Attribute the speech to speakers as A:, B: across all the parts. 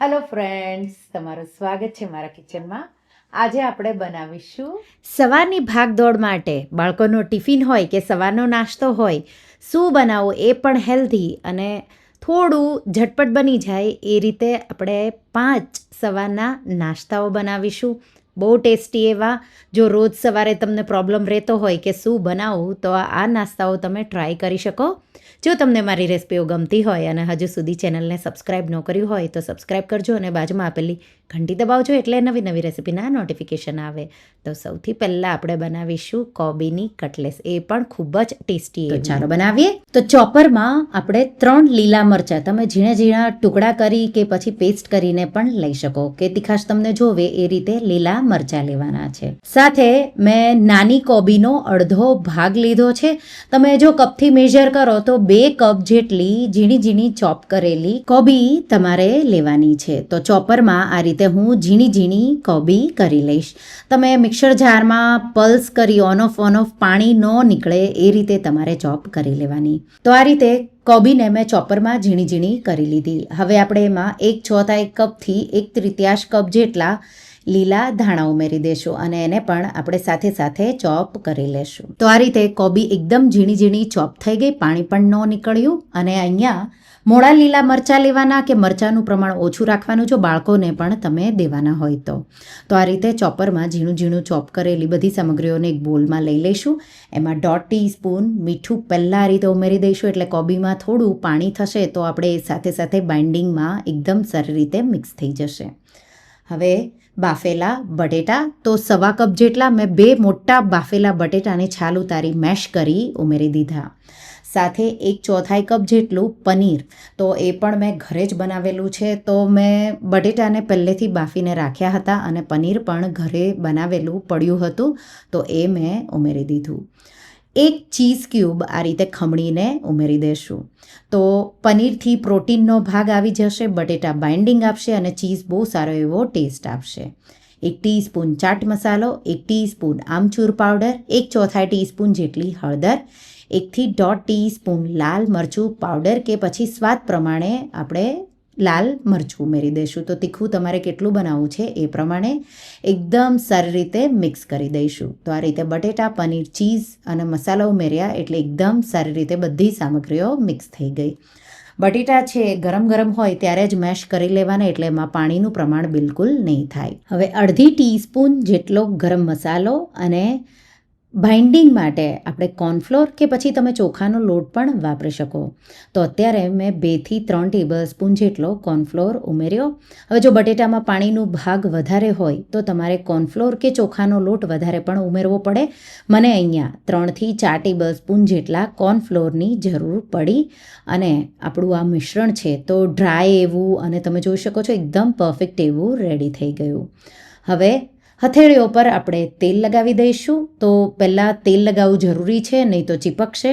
A: Hello friends, તમારું સ્વાગત છે મારા કિચનમાં. આજે આપણે બનાવીશું સવારની ભાગદોડ માટે બાળકોનો ટિફિન હોય કે સવારનો નાસ્તો હોય, શું બનાવવું એ પણ હેલ્ધી અને થોડું ઝટપટ બની જાય એ રીતે આપણે 5 સવારના નાસ્તાઓ બનાવીશું. બહુ ટેસ્ટી એવા. જો રોજ સવારે તમને પ્રોબ્લેમ રહેતો હોય કે શું બનાવવું, તો આ નાસ્તાઓ તમે ટ્રાય કરી શકો. જો તમને મારી રેસિપીઓ ગમતી હોય અને હજુ સુધી ચેનલને સબસ્ક્રાઈબ ન કર્યું હોય તો સબસ્ક્રાઈબ કરજો અને બાજુમાં આપેલી ઘંટી દબાવજો એટલે નવી નવી રેસિપીના નોટિફિકેશન આવે. તો સૌથી પહેલાં આપણે બનાવીશું કોબીની કટલેસ. એ પણ ખૂબ જ ટેસ્ટી. તો ચાલો બનાવીએ. તો ચોપરમાં આપણે 3 લીલા મરચાં તમે ઝીણા ઝીણા ટુકડા કરી કે પછી પેસ્ટ કરીને પણ લઈ શકો, કે તીખાશ તમને જોવે એ રીતે લીલા મરચાં લેવાના છે. સાથે મેં નાની કોબીનો અડધો ભાગ લીધો છે. તમે જો કપથી મેઝર કરો તો 2 કપ જેટલી ઝીણી ઝીણી ચોપ કરેલી કોબી તમારે લેવાની છે. તો ચોપરમાં આ રીતે હું ઝીણી ઝીણી કોબી કરી લઈશ. તમે મિક્સર જારમાં પલ્સ કરી ઓન ઓફ પાણી ન નીકળે એ રીતે તમારે ચોપ કરી લેવાની. તો આ રીતે કોબીને મેં ચોપરમાં ઝીણી ઝીણી કરી લીધી. હવે આપણે એમાં 1/4 કપથી 1/3 કપ જેટલા લીલા ધાણા ઉમેરી દેશું અને એને પણ આપણે સાથે સાથે ચોપ કરી લેશું. તો આ રીતે કોબી એકદમ ઝીણી ઝીણી ચોપ થઈ ગઈ, પાણી પણ ન નીકળ્યું. અને અહીંયા મોડા લીલા મરચાં લેવાના કે મરચાંનું પ્રમાણ ઓછું રાખવાનું જો બાળકોને પણ તમે દેવાના હોય તો. તો આ રીતે ચોપરમાં ઝીણું ઝીણું ચોપ કરેલી બધી સામગ્રીઓને એક બોલમાં લઈ લઈશું. એમાં 1/2 ટીસ્પૂન મીઠું પહેલાં આ રીતે ઉમેરી દઈશું, એટલે કોબીમાં થોડું પાણી થશે તો આપણે સાથે સાથે બાઇન્ડિંગમાં એકદમ સારી રીતે મિક્સ થઈ જશે. હવે બાફેલા બટેટા, તો 1/4 કપ જેટલા મેં 2 મોટા બાફેલા બટેટાને છાલ ઉતારી મેશ કરી ઉમેરી દીધા. સાથે 1/4 કપ જેટલું પનીર, તો એ પણ મેં ઘરે જ બનાવેલું છે. તો મેં બટેટાને પહેલેથી બાફીને રાખ્યા હતા અને પનીર પણ ઘરે બનાવેલું પડ્યું હતું, તો એ મેં ઉમેરી દીધું. 1 ચીઝ ક્યુબ આ રીતે ખમણીને ઉમેરી દેશું. તો પનીરથી પ્રોટીનનો ભાગ આવી જશે, બટેટા બાઇન્ડિંગ આપશે અને ચીઝ બહુ સારો એવો ટેસ્ટ આપશે. 1 ટીસ્પૂન ચાટ મસાલો, 1 ટીસ્પૂન આમચૂર પાવડર, 1/4 ટીસ્પૂન જેટલી હળદર, 1 થી 1.5 ટીસ્પૂન લાલ મરચું પાવડર કે પછી સ્વાદ પ્રમાણે આપણે લાલ મરચું ઉમેરી દઈશું. તો તીખું તમારે કેટલું બનાવવું છે એ પ્રમાણે એકદમ સારી રીતે મિક્સ કરી દઈશું. તો આ રીતે બટેટા, પનીર, ચીઝ અને મસાલા ઉમેર્યા એટલે એકદમ સારી રીતે બધી સામગ્રીઓ મિક્સ થઈ ગઈ. બટેટા છે ગરમ ગરમ હોય ત્યારે જ મેશ કરી લેવાના, એટલે એમાં પાણીનું પ્રમાણ બિલકુલ નહીં થાય. હવે 1/2 ટીસ્પૂન જેટલો ગરમ મસાલો અને બાઇન્ડિંગ માટે આપણે કોર્નફ્લોર કે પછી તમે ચોખાનો લોટ પણ વાપરી શકો. તો અત્યારે મેં 2 થી 3 ટેબલસ્પૂન જેટલો કોર્નફ્લોર ઉમેર્યો. હવે જો બટેટામાં પાણીનો ભાગ વધારે હોય તો તમારે કોર્નફ્લોર કે ચોખાનો લોટ વધારે પણ ઉમેરવો પડે. મને અહીંયા 3 થી 4 ટેબલસ્પૂન જેટલા કોર્નફ્લોરની જરૂર પડી. અને આપણું આ મિશ્રણ છે તો ડ્રાય એવું અને તમે જોઈ શકો છો એકદમ પરફેક્ટ એવું રેડી થઈ ગયું. હવે હથેળીઓ પર આપણે તેલ લગાવી દઈશું. તો પહેલાં તેલ લગાવવું જરૂરી છે, નહીં તો ચીપકશે.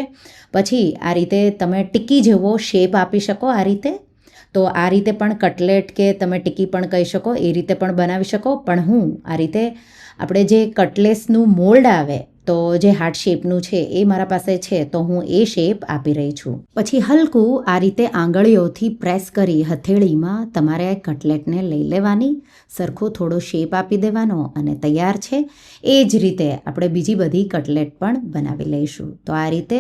A: પછી આ રીતે તમે ટિક્કી જેવો શેપ આપી શકો આ રીતે. તો આ રીતે પણ કટલેટ કે તમે ટિક્કી પણ કહી શકો, એ રીતે પણ બનાવી શકો. પણ હું આ રીતે આપણે જે કટલેસનું મોલ્ડ આવે તો જે હાર્ટ શેપનું છે એ મારા પાસે છે, તો હું એ શેપ આપી રહી છું. પછી હલકું આ રીતે આંગળીઓથી પ્રેસ કરી હથેળીમાં તમારે કટલેટને લઈ લેવાની, સરખો થોડો શેપ આપી દેવાનો અને તૈયાર છે. એ જ રીતે આપણે બીજી બધી કટલેટ પણ બનાવી લઈશું. તો આ રીતે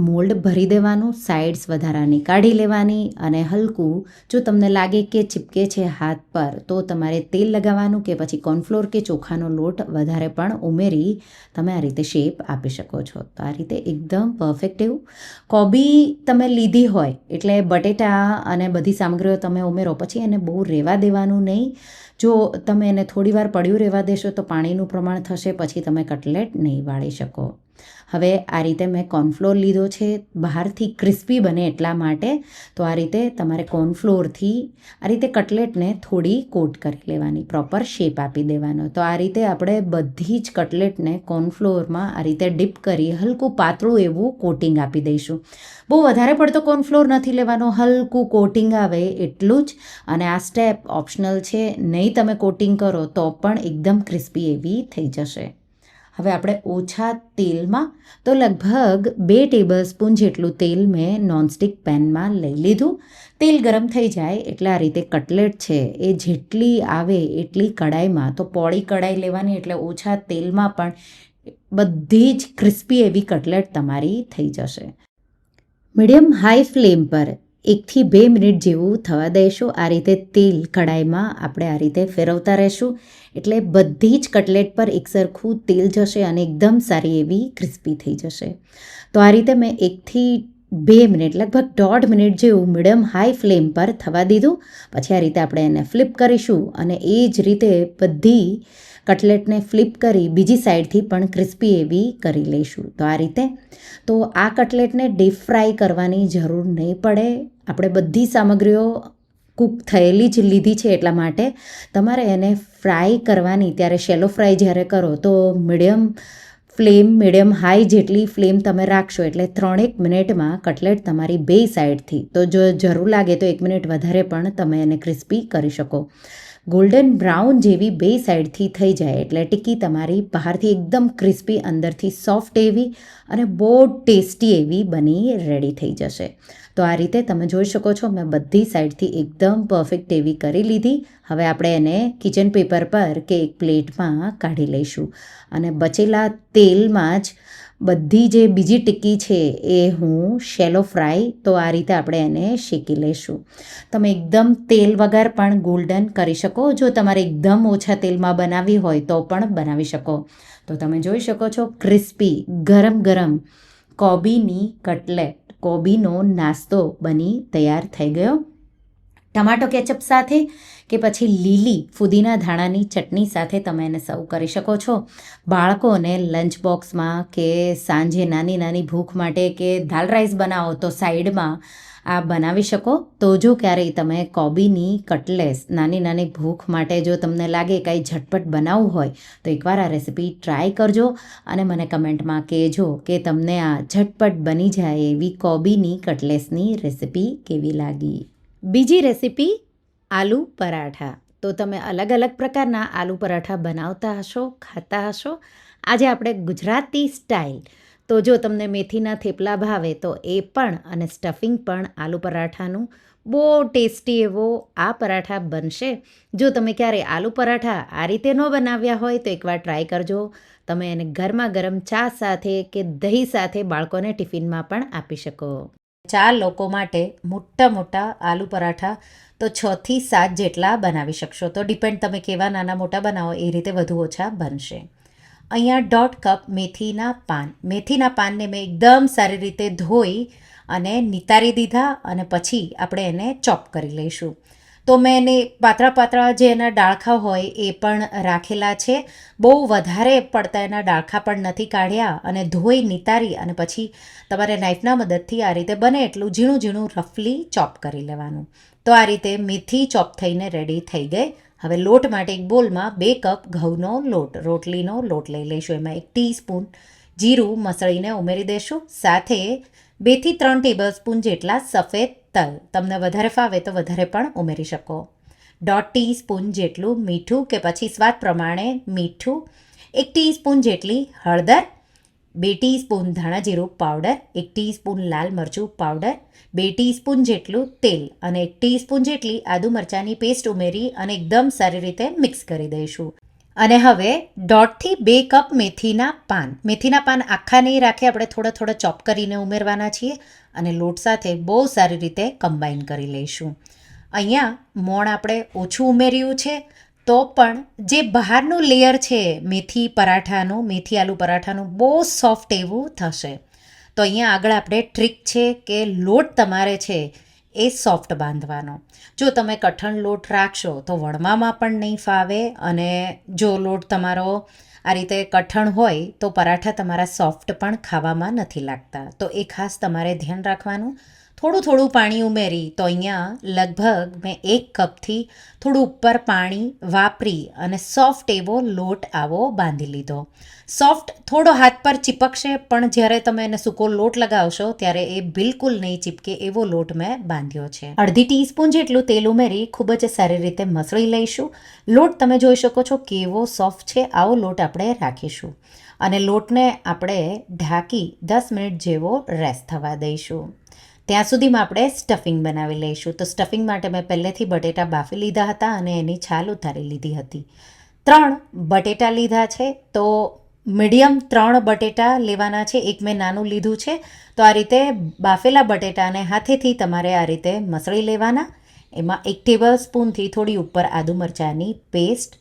A: મોલ્ડ ભરી દેવાનું, સાઇડ્સ વધારાની કાઢી લેવાની અને હલકું જો તમને લાગે કે ચીપકે છે હાથ પર તો તમારે તેલ લગાવવાનું કે પછી કોર્નફ્લોર કે ચોખાનો લોટ વધારે પણ ઉમેરી તમે આ રીતે શેપ આપી શકો છો. તો આ રીતે એકદમ પરફેક્ટ એવું કોબી તમે લીધી હોય એટલે બટેટા અને બધી સામગ્રીઓ તમે ઉમેરો, પછી એને બહુ રહેવા દેવાનું નહીં. જો તમે એને થોડી વાર પડ્યું રહેવા દેશો તો પાણીનું પ્રમાણ થશે, પછી તમે કટલેટ નહીં વાળી શકો. હવે આ રીતે મેં કોર્નફ્લોર લીધો છે બહારથી ક્રિસ્પી બને એટલા માટે. તો આ રીતે તમારે કોર્નફ્લોરથી આ રીતે કટલેટને થોડી કોટ કરી લેવાની, પ્રોપર શેપ આપી દેવાનો. તો આ રીતે આપણે બધી જ કટલેટને કોર્નફ્લોરમાં આ રીતે ડીપ કરી હલકું પાતળું એવું કોટિંગ આપી દઈશું. બહુ વધારે પડતો કોર્નફ્લોર નથી લેવાનો, હલકું કોટિંગ આવે એટલું જ. અને આ સ્ટેપ ઓપ્શનલ છે, નહીં તમે કોટિંગ કરો તો પણ એકદમ ક્રિસ્પી એવી થઈ જશે. હવે આપણે ઓછા તેલમાં તો લગભગ 2 ટેબલ સ્પૂન જેટલું તેલ મેં નોનસ્ટિક પેનમાં લઈ લીધું. તેલ ગરમ થઈ જાય એટલે આ રીતે કટલેટ છે એ જેટલી આવે એટલી કડાઈમાં, તો પોળી કડાઈ લેવાની એટલે ઓછા તેલમાં પણ બધી જ ક્રિસ્પી એવી કટલેટ તમારી થઈ જશે. મીડિયમ હાઈ ફ્લેમ પર 1થી 2 મિનિટ જેવું થવા દઈશું. આ રીતે તેલ કડાઈમાં આપણે આ રીતે ફેરવતા રહીશું એટલે બધી જ કટલેટ પર એકસરખું તેલ જશે અને એકદમ સારી એવી ક્રિસ્પી થઈ જશે. તો આ રીતે મેં 1થી 2 મિનિટ લગભગ 1.5 મિનિટ જેવું મીડિયમ હાઈ ફ્લેમ પર થવા દીધું. પછી આ રીતે આપણે એને ફ્લિપ કરીશું અને એ જ રીતે બધી કટલેટને ફ્લિપ કરી બીજી સાઈડથી પણ ક્રિસ્પી એવી કરી લઈશું. તો આ રીતે તો આ કટલેટને ડીપ ફ્રાય કરવાની જરૂર નહીં પડે. આપણે બધી સામગ્રીઓ કૂક થયેલી જ લીધી છે એટલા માટે તમારે એને ફ્રાય કરવાની, ત્યારે શેલો ફ્રાય જ્યારે કરો તો મીડિયમ હાઈ જેટલી ફ્લેમ તમે રાખશો એટલે 3-1 મિનિટમાં કટલેટ તમારી બે સાઈડથી, તો જો જરૂર લાગે તો 1 મિનિટ વધારે પણ તમે એને ક્રિસ્પી કરી શકો. ગોલ્ડન બ્રાઉન જેવી બે સાઈડથી થઈ જાય એટલે ટિક્કી તમારી બહારથી એકદમ ક્રિસ્પી, અંદરથી સોફ્ટ એવી અને બહુ ટેસ્ટી એવી બની રેડી થઈ જશે. તો આ રીતે તમે જોઈ શકો છો મેં બધી સાઈડથી એકદમ પરફેક્ટ એવી કરી લીધી. હવે આપણે એને કિચન પેપર પર કે એક પ્લેટમાં કાઢી લઈશું અને બચેલા તેલમાં જ બધી જે બીજી ટિક્કી છે એ હું શેલો ફ્રાય, તો આ રીતે આપણે એને શેકી લઈશું. તમે એકદમ તેલ વગર પણ ગોલ્ડન કરી શકો. જો તમારે એકદમ ઓછા તેલમાં બનાવવી હોય તો પણ બનાવી શકો. તો તમે જોઈ શકો છો ક્રિસ્પી ગરમ ગરમ કોબીની કટલેટ, કોબીનો નાસ્તો બની તૈયાર થઈ ગયો. ટમાટો કેચઅપ સાથે કે પછી લીલી ફુદીના ધાણાની ચટણી સાથે તમે એને સર્વ કરી શકો છો. બાળકોને લંચ બોક્સમાં કે સાંજે નાની નાની ભૂખ માટે કે દાલ રાઈસ બનાવો તો સાઈડમાં આ બનાવી શકો. તો જો ક્યારેય તમે કોબીની કટલેસ નાની નાની ભૂખ માટે જો તમને લાગે કંઈ ઝટપટ બનાવવું હોય તો એકવાર આ રેસીપી ટ્રાય કરજો અને મને કમેન્ટમાં કહેજો કે તમને આ ઝટપટ બની જાય એવી કોબીની કટલેસની રેસીપી કેવી લાગી. બીજી રેસીપી આલુ પરાઠા. તો તમે અલગ અલગ પ્રકારના આલુ પરાઠા બનાવતા હશો, ખાતા હશો. આજે આપણે ગુજરાતી સ્ટાઇલ, તો જો તમને મેથીના થેપલા ભાવે તો એ પણ અને સ્ટફિંગ પણ આલુ પરાઠાનું બહુ ટેસ્ટી એવો આ પરાઠા બનશે. જો તમે ક્યારે આલુ પરાઠા આ રીતે ન બનાવ્યા હોય તો એકવાર ટ્રાય કરજો. તમે એને ગરમા ગરમ ચા સાથે કે દહીં સાથે બાળકોને ટિફિનમાં પણ આપી શકો. 4 લોકો માટે મોટા આલુ પરાઠા તો 6થી 7 જેટલા બનાવી શકશો. તો ડિપેન્ડ તમે કેવા નાના મોટા બનાવો એ રીતે વધુ ઓછા બનશે. અહીંયા 1.5 કપ મેથીના પાનને મેં એકદમ સારી રીતે ધોઈ અને નિતારી દીધા અને પછી આપણે એને ચોપ કરી લઈશું. તો મેં એને પાતળા જે એના ડાળખા હોય એ પણ રાખેલા છે. બહુ વધારે પડતા એના ડાળખા પણ નથી કાઢ્યા અને ધોઈ નિતારી અને પછી તમારે નાઈફના મદદથી આ રીતે બને એટલું ઝીણું રફલી ચોપ કરી લેવાનું. તો આ રીતે મેથી ચોપ થઈને રેડી થઈ ગઈ. હવે લોટ માટે એક બોલમાં 2 કપ ઘઉંનો લોટ, રોટલીનો લોટ લઈ લઈશું. એમાં 1 ટીસ્પૂન જીરું મસળીને ઉમેરી દઈશું. સાથે 2થી 3 ટેબલ સ્પૂન જેટલા સફેદ તલ, તમને વધારે ફાવે તો વધારે પણ ઉમેરી શકો. 1/2 ટીસ્પૂન જેટલું મીઠું કે પછી સ્વાદ પ્રમાણે મીઠું, 1 ટીસ્પૂન જેટલી હળદર, 2 ટીસ્પૂન ધાણા જીરું પાવડર, 1 ટીસ્પૂન લાલ મરચું પાવડર, 2 ટીસ્પૂન જેટલું તેલ અને 1 ટીસ્પૂન જેટલી આદુ મરચાંની પેસ્ટ ઉમેરી અને એકદમ સારી રીતે મિક્સ કરી દઈશું. અને હવે 1.5થી 2 કપ મેથીના પાન આખા નહીં રાખે, આપણે થોડા ચોપ કરીને ઉમેરવાના છીએ અને લોટ સાથે બહુ સારી રીતે કમ્બાઈન કરી લઈશું. અહીંયા મોણ આપણે ઓછું ઉમેર્યું છે તો પણ જે બહારનું લેયર છે મેથી આલુ પરાઠાનું બહુ સોફ્ટ એવું થશે. તો અહીંયા આગળ આપણે ટ્રીક છે કે લોટ તમારે છે એ સોફ્ટ બાંધવાનો. જો તમે કઠણ લોટ રાખશો તો વણવામાં પણ નહીં ફાવે અને જો લોટ તમારો આ રીતે કઠણ હોય તો પરાઠા તમારા સોફ્ટ પણ ખાવામાં નથી લાગતા. તો એ ખાસ તમારે ધ્યાન રાખવાનું. થોડું પાણી ઉમેરી તો અહીંયા લગભગ મેં 1 કપથી થોડું ઉપર પાણી વાપરી અને સોફ્ટ એવો લોટ આવો બાંધી લીધો. સોફ્ટ થોડો હાથ પર ચીપકશે પણ જ્યારે તમે એને સૂકો લોટ લગાવશો ત્યારે એ બિલકુલ નહીં ચીપકે એવો લોટ મેં બાંધ્યો છે. 1/2 ટીસ્પૂન જેટલું તેલ ઉમેરી ખૂબ જ સારી રીતે મસળી લઈશું. લોટ તમે જોઈ શકો છો કેવો સોફ્ટ છે, આવો લોટ આપણે રાખીશું. અને લોટને આપણે ઢાંકી 10 મિનિટ જેવો રેસ્ટ થવા દઈશું. ત્યાં સુધીમાં આપણે સ્ટફિંગ બનાવી લઈશું. તો સ્ટફિંગ માટે મેં પહેલેથી બટેટા બાફી લીધા હતા અને એની છાલ ઉતારી લીધી હતી. 3 બટેટા લીધા છે, તો મીડિયમ 3 બટેટા લેવાના છે. એક મેં નાનું લીધું છે. તો આ રીતે બાફેલા બટેટાને હાથેથી તમારે આ રીતે મસળી લેવાના. એમાં 1 ટેબલ સ્પૂનથી થોડી ઉપર આદુ મરચાંની પેસ્ટ,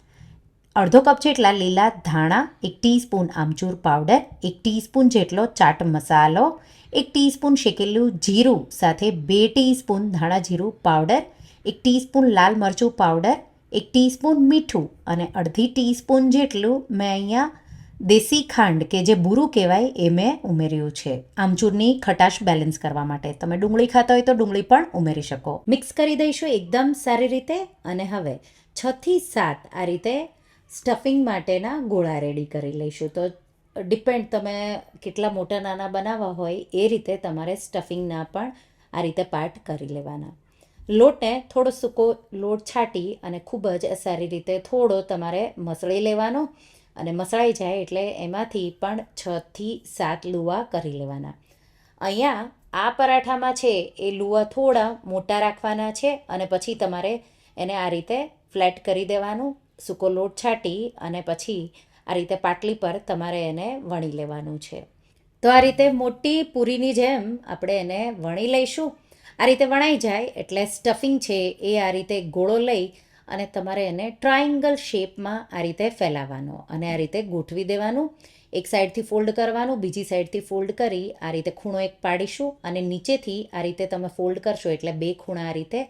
A: અડધો કપ જેટલા લીલા ધાણા, 1 ટીસ્પૂન આમચૂર પાવડર, 1 ટીસ્પૂન જેટલો ચાટ મસાલો, 1 ટીસ્પૂન શેકેલું જીરું સાથે 2 ટીસ્પૂન ધાણા જીરું પાવડર, 1 ટીસ્પૂન લાલ મરચું પાવડર, 1 ટીસ્પૂન મીઠું અને અડધી ટીસ્પૂન જેટલું મેં અહીંયા દેશી ખાંડ કે જે બુરું કહેવાય એ મેં ઉમેર્યું છે, આમચૂરની ખટાશ બેલેન્સ કરવા માટે. તમે ડુંગળી ખાતા હોય તો ડુંગળી પણ ઉમેરી શકો. મિક્સ કરી દઈશું એકદમ સારી રીતે. અને હવે 6 થી 7 આ રીતે સ્ટફિંગ માટેના ગોળા રેડી કરી લઈશું. તો ડિપેન્ડ તમે કેટલા મોટા નાના બનાવવા હોય એ રીતે તમારે સ્ટફિંગના પણ આ રીતે પાર્ટ કરી લેવાના. લોટને થોડો સૂકો લોટ છાંટી અને ખૂબ જ સારી રીતે થોડો તમારે મસળી લેવાનો. અને મસળાઈ જાય એટલે એમાંથી પણ 6 થી 7 લુવા કરી લેવાના. અહીંયા આ પરાઠામાં છે એ લુવા થોડા મોટા રાખવાના છે અને પછી તમારે એને આ રીતે ફ્લેટ કરી દેવાનું. સૂકો લોટ છાંટી અને પછી આ રીતે પાટલી પર તમારે એને વણી લેવાનું છે. તો આ રીતે મોટી પૂરીની જેમ આપણે એને વણી લઈશું. આ રીતે વણાઈ જાય એટલે સ્ટફિંગ છે એ આ રીતે ગોળો લઈ અને તમારે એને ટ્રાયંગલ શેપમાં આ રીતે ફેલાવવાનો અને આ રીતે ગોઠવી દેવાનું. એક સાઈડથી ફોલ્ડ કરવાનું, બીજી સાઈડથી ફોલ્ડ કરી આ રીતે ખૂણો એક પાડીશું અને નીચેથી આ રીતે તમે ફોલ્ડ કરશો એટલે 2 ખૂણા આ રીતે,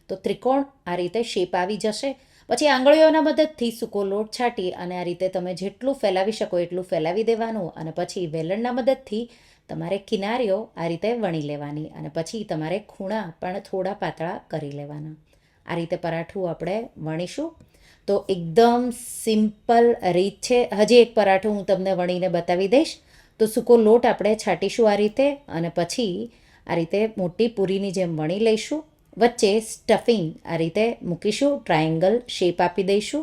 A: તો ત્રિકોણ આ રીતે શેપ આવી જશે. પછી આંગળીઓના મદદથી સૂકો લોટ છાંટી અને આ રીતે તમે જેટલું ફેલાવી શકો એટલું ફેલાવી દેવાનું અને પછી વેલણના મદદથી તમારે કિનારીઓ આ રીતે વણી લેવાની અને પછી તમારે ખૂણા પણ થોડા પાતળા કરી લેવાના. આ રીતે પરાઠું આપણે વણીશું. તો એકદમ સિમ્પલ રીત છે. હજી એક પરાઠું હું તમને વણીને બતાવી દઈશ. તો સૂકો લોટ આપણે છાંટીશું આ રીતે અને પછી આ રીતે મોટી પૂરીની જેમ વણી લઈશું. વચ્ચે સ્ટફિંગ આ રીતે મૂકીશું, ટ્રાયંગલ શેપ આપી દઈશું.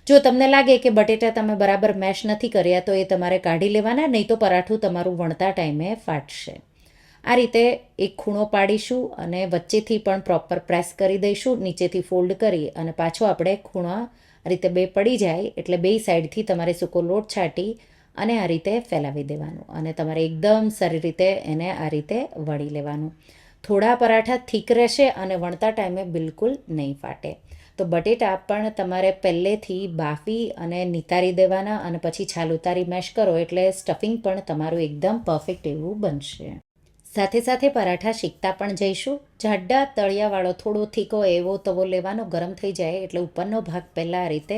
A: જો તમને લાગે કે બટેટા તમે બરાબર મેશ નથી કર્યા તો એ તમારે કાઢી લેવાના, નહીં તો પરાઠું તમારું વણતા ટાઈમે ફાટશે. આ રીતે એક ખૂણો પાડીશું અને વચ્ચેથી પણ પ્રોપર પ્રેસ કરી દઈશું, નીચેથી ફોલ્ડ કરી અને પાછો આપણે ખૂણા આ રીતે 2 પડી જાય એટલે 2 સાઈડથી તમારે સૂકો લોટ છાંટી અને આ રીતે ફેલાવી દેવાનું અને તમારે એકદમ સારી રીતે એને આ રીતે વળી લેવાનું. થોડા પરાઠા થીક રહેશે અને વણતા ટાઈમે બિલકુલ નહીં ફાટે. તો બટેટા પણ તમારે પહેલેથી બાફી અને નિતારી દેવાના અને પછી છાલ ઉતારી મેશ કરો એટલે સ્ટફિંગ પણ તમારું એકદમ પરફેક્ટ એવું બનશે. સાથે સાથે પરાઠા શીખતા પણ જઈશું. જાડા તળિયાવાળો થોડો થીકો એવો તવો લેવાનો, ગરમ થઈ જાય એટલે ઉપરનો ભાગ પહેલાં આ રીતે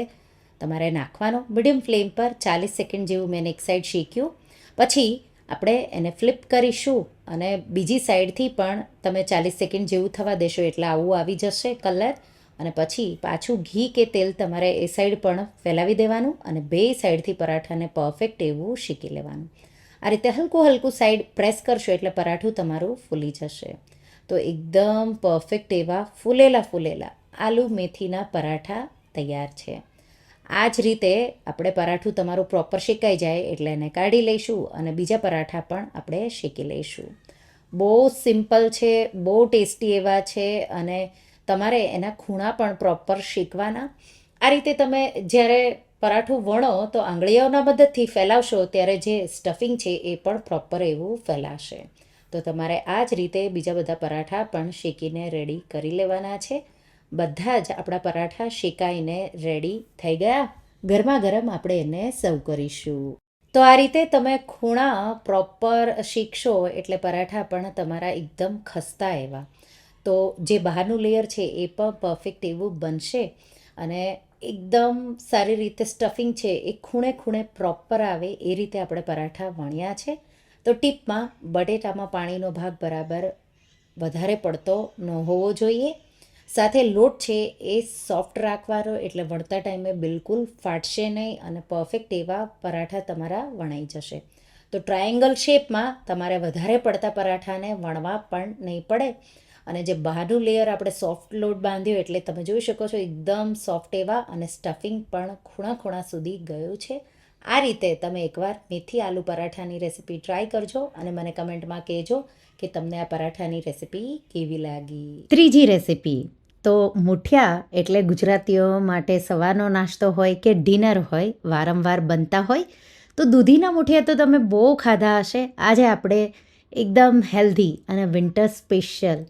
A: તમારે નાખવાનો. મીડિયમ ફ્લેમ પર 40 સેકન્ડ જેવું મેં એક સાઈડ શેક્યું. પછી આપણે એને ફ્લિપ કરીશું અને બીજી સાઈડથી પણ તમે 40 સેકન્ડ જેવું થવા દેશો એટલે આવું આવી જશે કલર. અને પછી પાછું ઘી કે તેલ તમારે એ સાઈડ પણ ફેલાવી દેવાનું અને 2 સાઈડથી પરાઠાને પરફેક્ટ એવું શેકી લેવાનું. આ રીતે હલકું હલકું સાઈડ પ્રેસ કરશો એટલે પરાઠું તમારું ફૂલી જશે. તો એકદમ પરફેક્ટ એવા ફૂલેલા આલુ મેથીના પરાઠા તૈયાર છે. આ જ રીતે આપણે પરાઠું તમારું પ્રોપર શેકાઈ જાય એટલે એને કાઢી લઈશું અને બીજા પરાઠા પણ આપણે શેકી લઈશું. બહુ સિમ્પલ છે, બહુ ટેસ્ટી એવા છે અને તમારે એના ખૂણા પણ પ્રોપર શેકવાના. આ રીતે તમે જ્યારે પરાઠું વણો તો આંગળીઓના મદદથી ફેલાવશો ત્યારે જે સ્ટફિંગ છે એ પણ પ્રોપર એવું ફેલાશે. તો તમારે આ જ રીતે બીજા બધા પરાઠા પણ શેકીને રેડી કરી લેવાના છે. બધા જ આપણા પરાઠા શેકાઈને રેડી થઈ ગયા. ગરમા ગરમ આપણે એને સર્વ કરીશું. તો આ રીતે તમે ખૂણા પ્રોપર શેકશો એટલે પરાઠા પણ તમારા એકદમ ખસ્તા એવા. તો જે બહારનું લેયર છે એ પણ પરફેક્ટ એવું બનશે અને એકદમ સારી રીતે સ્ટફિંગ છે એ ખૂણે ખૂણે પ્રોપર આવે એ રીતે આપણે પરાઠા વણ્યા છે. તો ટીપમાં બટેટામાં પાણીનો ભાગ બરાબર વધારે પડતો ન હોવો જોઈએ. સાથે લોટ છે એ સોફ્ટ રાખવાનો એટલે વણતા ટાઈમે બિલકુલ ફાટશે નહીં અને પરફેક્ટ એવા પરાઠા તમારા વણાઈ જશે. તો ટ્રાયંગલ શેપમાં તમારે વધારે પડતા પરાઠાને વણવા પણ નહીં પડે અને જે બહારનું લેયર આપણે સોફ્ટ લોટ બાંધ્યો એટલે તમે જોઈ શકો છો એકદમ સોફ્ટ એવા અને સ્ટફિંગ પણ ખૂણા ખૂણા સુધી ગયું છે આ રીતે તમે એકવાર મેથી આલુ પરાઠાની રેસીપી ટ્રાય કરજો અને મને કમેન્ટમાં કહેજો કે તમને આ પરાઠાની રેસીપી કેવી લાગી. ત્રીજી રેસીપી તો મુઠિયા એટલે ગુજરાતીઓ માટે સવારનો નાસ્તો હોય કે ડિનર હોય, વારંવાર બનતા હોય તો દૂધીના મુઠિયા તો તમે બહુ ખાધા હશે. આજે આપણે એકદમ હેલ્ધી અને વિન્ટર સ્પેશિયલ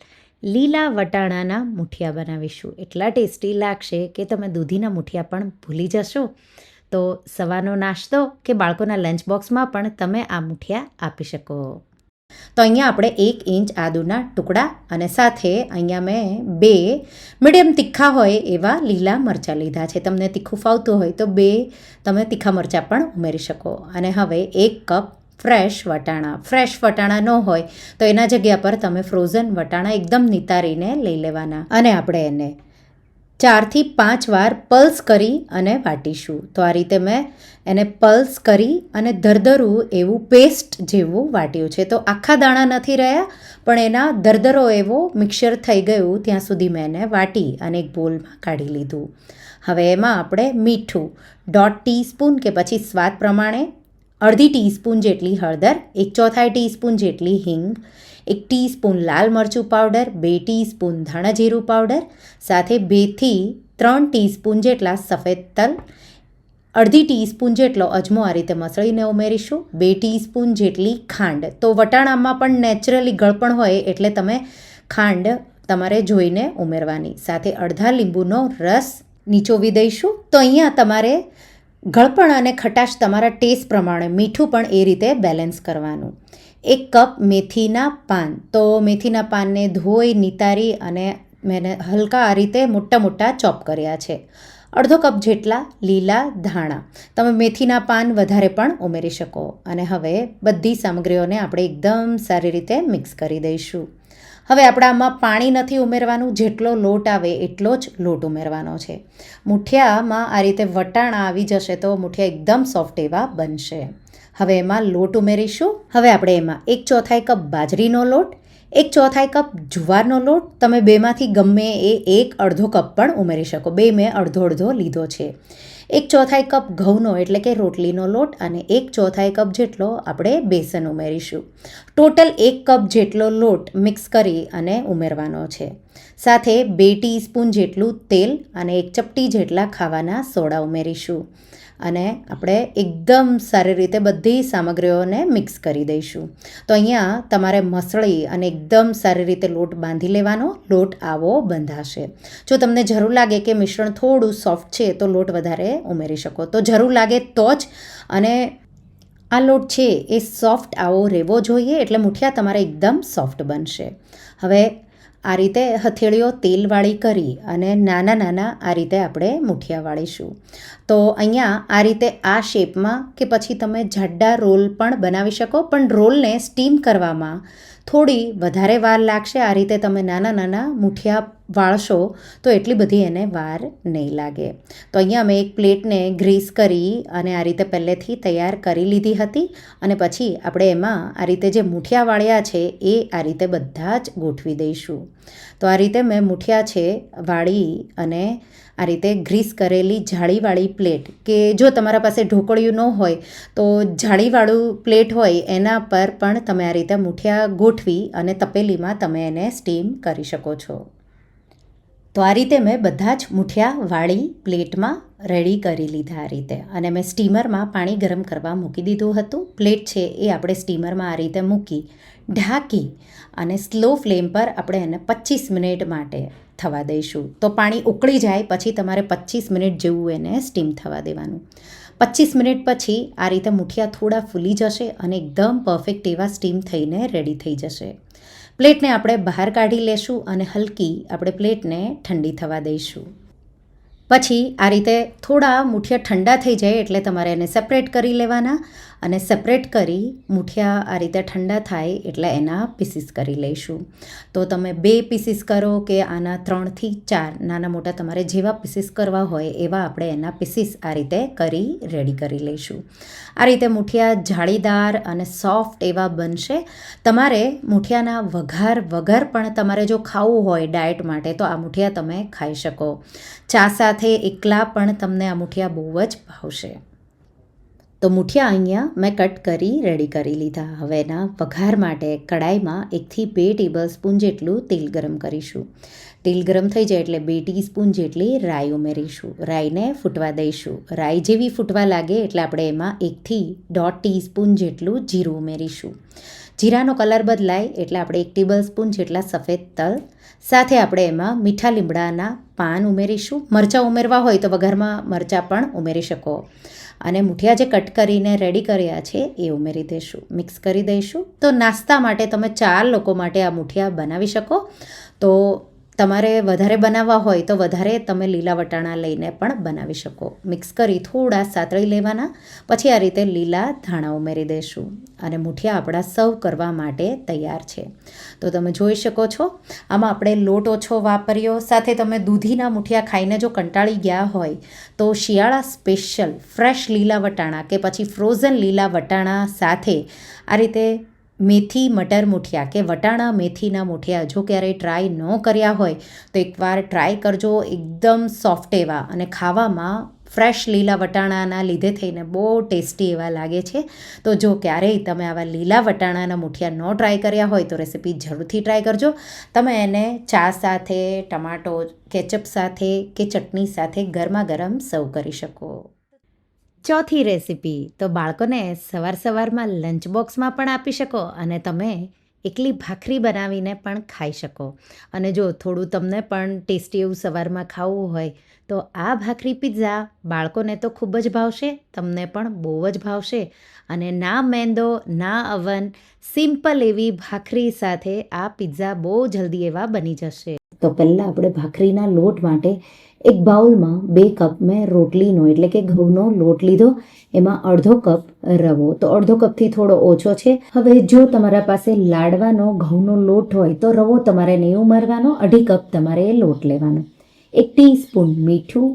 A: લીલા વટાણાના મુઠિયા બનાવીશું. એટલા ટેસ્ટી લાગશે કે તમે દૂધીના મુઠિયા પણ ભૂલી જશો. તો સવારનો નાસ્તો કે બાળકોના લંચ બોક્સમાં પણ તમે આ મુઠિયા આપી શકો. તો અહીંયા આપણે 1 ઇંચ આદુના ટુકડા અને સાથે અહીંયા મેં 2 મીડિયમ તીખા હોય એવા લીલા મરચાં લીધા છે. તમને તીખું ફાવતું હોય તો 2 તમે તીખા મરચાં પણ ઉમેરી શકો. અને હવે 1 કપ ફ્રેશ વટાણા ન હોય તો એના જગ્યા પર તમે ફ્રોઝન વટાણા એકદમ નિતારીને લઈ લેવાના અને આપણે એને 4 થી 5 વાર પલ્સ કરી અને વાટીશું. તો આ રીતે મેં એને પલ્સ કરી અને દરદરું એવું પેસ્ટ જેવું વાટ્યું છે. તો આખા દાણા નથી રહ્યા પણ એના દરદરો એવો મિક્સર થઈ ગયું ત્યાં સુધી મેં એને વાટી અને એક બોલમાં કાઢી લીધું. હવે એમાં આપણે મીઠું 1/2 ટીસ્પૂન કે પછી સ્વાદ પ્રમાણે, 1/2 ટીસ્પૂન જેટલી હળદર, 1/4 ટીસ્પૂન જેટલી હિંગ, 1 ટીસ્પૂન લાલ મરચું પાવડર, 2 ટીસ્પૂન ધાણા જીરું પાવડર, સાથે 2 થી 3 ટીસ્પૂન જેટલા સફેદ તલ, 1/2 ટીસ્પૂન જેટલો અજમો આ રીતે મસળીને ઉમેરીશું, 2 ટીસ્પૂન જેટલી ખાંડ. તો વટાણામાં પણ નેચરલી ગળપણ હોય એટલે તમે ખાંડ તમારે જોઈને ઉમેરવાની. સાથે અડધા લીંબુનો રસ નીચોવી દઈશું. તો અહીંયા તમારે ગળપણ અને ખટાશ તમારા ટેસ્ટ પ્રમાણે, મીઠું પણ એ રીતે બેલેન્સ કરવાનું. 1 કપ મેથીના પાન. તો મેથીના પાનને ધોઈ નિતારી અને મેં હલકા આ રીતે મોટા મોટા ચોપ કર્યા છે. 1/2 કપ જેટલા લીલા ધાણા. તમે મેથીના પાન વધારે પણ ઉમેરી શકો. અને હવે બધી સામગ્રીઓને આપણે એકદમ સારી રીતે મિક્સ કરી દઈશું. હવે આપણે આમાં પાણી નથી ઉમેરવાનું, જેટલો લોટ આવે એટલો જ લોટ ઉમેરવાનો છે. મુઠિયામાં આ રીતે વટાણા આવી જશે તો મુઠિયા એકદમ સોફ્ટ એવા બનશે. હવે એમાં લોટ ઉમેરીશું. હવે આપણે એમાં 1/4 કપ બાજરીનો લોટ, 1/4 કપ જુવારનો લોટ, તમે બેમાંથી ગમે એ 1/2 કપ પણ ઉમેરી શકો. 2 મેં અડધો લીધો છે. 1/4 કપ ઘઉંનો એટલે કે રોટલીનો લોટ અને 1/4 કપ જેટલો આપણે બેસન ઉમેરીશું. ટોટલ 1 કપ જેટલો લોટ મિક્સ કરી અને ઉમેરવાનો છે. સાથે 2 ટીસ્પૂન જેટલું તેલ અને 1 ચપટી જેટલા ખાવાના સોડા ઉમેરીશું. અને આપણે એકદમ સારી રીતે બધી સામગ્રીઓને મિક્સ કરી દઈશું. તો અહીંયા તમારે મસળી અને એકદમ સારી રીતે લોટ બાંધી લેવાનો. લોટ આવો બંધાશે. જો તમને જરૂર લાગે કે મિશ્રણ થોડું સોફ્ટ છે તો લોટ વધારે ઉમેરી શકો. તો જરૂર લાગે તો જ. અને આ લોટ છે એ સોફ્ટ આવો રહેવો જોઈએ એટલે મુઠિયા તમારે એકદમ સોફ્ટ બનશે. હવે આ રીતે હથેળીઓ તેલવાળી કરી અને નાના આ રીતે આપણે મુઠિયા વાળીશું. તો અહીંયા આ રીતે આ શેપમાં કે પછી તમે જાડા રોલ પણ બનાવી શકો, પણ રોલને સ્ટીમ કરવામાં થોડી વધારે વાર લાગશે. આ રીતે તમે નાના મુઠિયા વાળશો તો એટલી બધી એને વાર નહીં લાગે. તો અહીંયા મેં એક પ્લેટને ગ્રીસ કરી અને આ રીતે પહેલેથી તૈયાર કરી લીધી હતી અને પછી આપણે એમાં આ રીતે જે મુઠિયા વાળ્યા છે એ આ રીતે બધા જ ગોઠવી દઈશું. તો આ રીતે મેં મુઠિયા છે વાળી અને આ રીતે ગ્રીસ કરેલી જાળીવાળી પ્લેટ, કે જો તમારા પાસે ઢોકળિયું ન હોય તો જાળીવાળું પ્લેટ હોય એના પર પણ તમે આ રીતે મુઠિયા ગોઠવી અને તપેલીમાં તમે એને સ્ટીમ કરી શકો છો. તો આ રીતે મેં બધા જ મુઠિયા વાળી પ્લેટમાં રેડી કરી લીધા આ રીતે. અને મેં સ્ટીમરમાં પાણી ગરમ કરવા મૂકી દીધું હતું. પ્લેટ છે એ આપણે સ્ટીમરમાં આ રીતે મૂકી ઢાંકી અને સ્લો ફ્લેમ પર આપણે એને 25 મિનિટ માટે થવા દઈશું. તો પાણી ઉકળી જાય પછી તમારે 25 મિનિટ જેવું એને સ્ટીમ થવા દેવાનું. 25 મિનિટ પછી આ રીતે મુઠિયા થોડા ફૂલી જશે અને એકદમ પરફેક્ટ એવા સ્ટીમ થઈને રેડી થઈ જશે. પ્લેટને આપણે બહાર કાઢી લેશું અને હલકી આપણે પ્લેટને ઠંડી થવા દઈશું. પછી આ રીતે થોડા મુઠિયા ઠંડા થઈ જાય એટલે તમારે એને સેપરેટ કરી લેવાના અને સેપરેટ કરી મુઠિયા આ રીતે ઠંડા થાય એટલે એના પીસીસ કરી લઈશું. તો તમે 2 પીસીસ કરો કે આના 3 થી 4 નાના મોટા તમારે જેવા પીસીસ કરવા હોય એવા આપણે એના પીસીસ આ રીતે કરી રેડી કરી લઈશું. આ રીતે મુઠિયા જાળીદાર અને સોફ્ટ એવા બનશે. તમારે મુઠિયાના વઘાર વગર પણ તમારે જો ખાવું હોય ડાયટ માટે તો આ મુઠિયા તમે ખાઈ શકો. ચા સાથે એકલા પણ તમને આ મુઠિયા બહુ જ ભાવશે. તો મુઠિયા અહીંયા મેં કટ કરી રેડી કરી લીધા. હવે એના વઘાર માટે કડાઈમાં 1 થી 2 ટેબલ સ્પૂન જેટલું તેલ ગરમ કરીશું. તેલ ગરમ થઈ જાય એટલે 2 ટીસ્પૂન જેટલી રાઈ ઉમેરીશું. રાઈને ફૂટવા દઈશું. રાઈ જેવી ફૂટવા લાગે એટલે આપણે એમાં 1 થી 1.5 ટીસ્પૂન જેટલું જીરું ઉમેરીશું. જીરાનો કલર બદલાય એટલે આપણે 1 ટેબલ સ્પૂન જેટલા સફેદ તલ, સાથે આપણે એમાં મીઠા લીમડાના પાન ઉમેરીશું. મરચાં ઉમેરવા હોય તો વઘારમાં મરચાં પણ ઉમેરી શકો. અને મુઠિયા જે કટ કરીને રેડી કર્યા છે એ ઉમેરી દઈશું. મિક્સ કરી દઈશું. તો નાસ્તા માટે તમે 4 લોકો માટે આ મુઠિયા બનાવી શકો. તો તમારે વધારે બનાવવા હોય તો વધારે તમે લીલા વટાણા લઈને પણ બનાવી શકો. મિક્સ કરી થોડા સાતળી લેવાના, પછી આ રીતે લીલા ધાણા ઉમેરી દઈશું અને મુઠિયા આપણા સર્વ કરવા માટે તૈયાર છે. તો તમે જોઈ શકો છો આમાં આપણે લોટ ઓછો વાપર્યો. સાથે તમે દૂધીના મુઠિયા ખાઈને જો કંટાળી ગયા હોય તો શિયાળા સ્પેશિયલ ફ્રેશ લીલા વટાણા કે પછી ફ્રોઝન લીલા વટાણા સાથે આ રીતે મેથી મટર મુઠિયા કે વટાણા મેથીના મુઠિયા જો ક્યારેય ટ્રાય ન કર્યા હોય તો એકવાર ટ્રાય કરજો. એકદમ સોફ્ટ એવા અને ખાવામાં ફ્રેશ લીલા વટાણાના લીધે થઈને બહુ ટેસ્ટી એવા લાગે છે. તો જો ક્યારેય તમે આવા લીલા વટાણાના મુઠિયા ન ટ્રાય કર્યા હોય તો રેસીપી જરૂરથી ટ્રાય કરજો. તમે એને ચા સાથે, ટમાટો કેચઅપ સાથે કે ચટણી સાથે ગરમા ગરમ સર્વ કરી શકો. ચોથી રેસીપી, તો બાળકોને સવારમાં લંચ બોક્સમાં પણ આપી શકો અને તમે એકલી ભાખરી બનાવીને પણ ખાઈ શકો. અને જો થોડું તમને પણ ટેસ્ટી એવું સવારમાં ખાવું હોય તો આ ભાખરી પિઝા બાળકોને તો ખૂબ જ ભાવશે, તમને પણ બહુ જ ભાવશે. અને ના મેંદો ના અવન, સિમ્પલ એવી ભાખરી સાથે આ પિઝા બહુ જલ્દી એવા બની જશે. તો પહેલાં આપણે ભાખરીના લોટ માટે એક બાઉલમાં 2 કપ મેં રોટલીનો એટલે કે ઘઉંનો લોટ લીધો. એમાં અડધો કપ રવો, તો અડધો કપથી થોડો ઓછો છે. હવે જો તમારા પાસે લાડવાનો ઘઉંનો લોટ હોય તો રવો તમારે નહીં ઉમેરવાનો, 1/2 કપ તમારે લોટ લેવાનો. 1 ટીસ્પૂન મીઠું,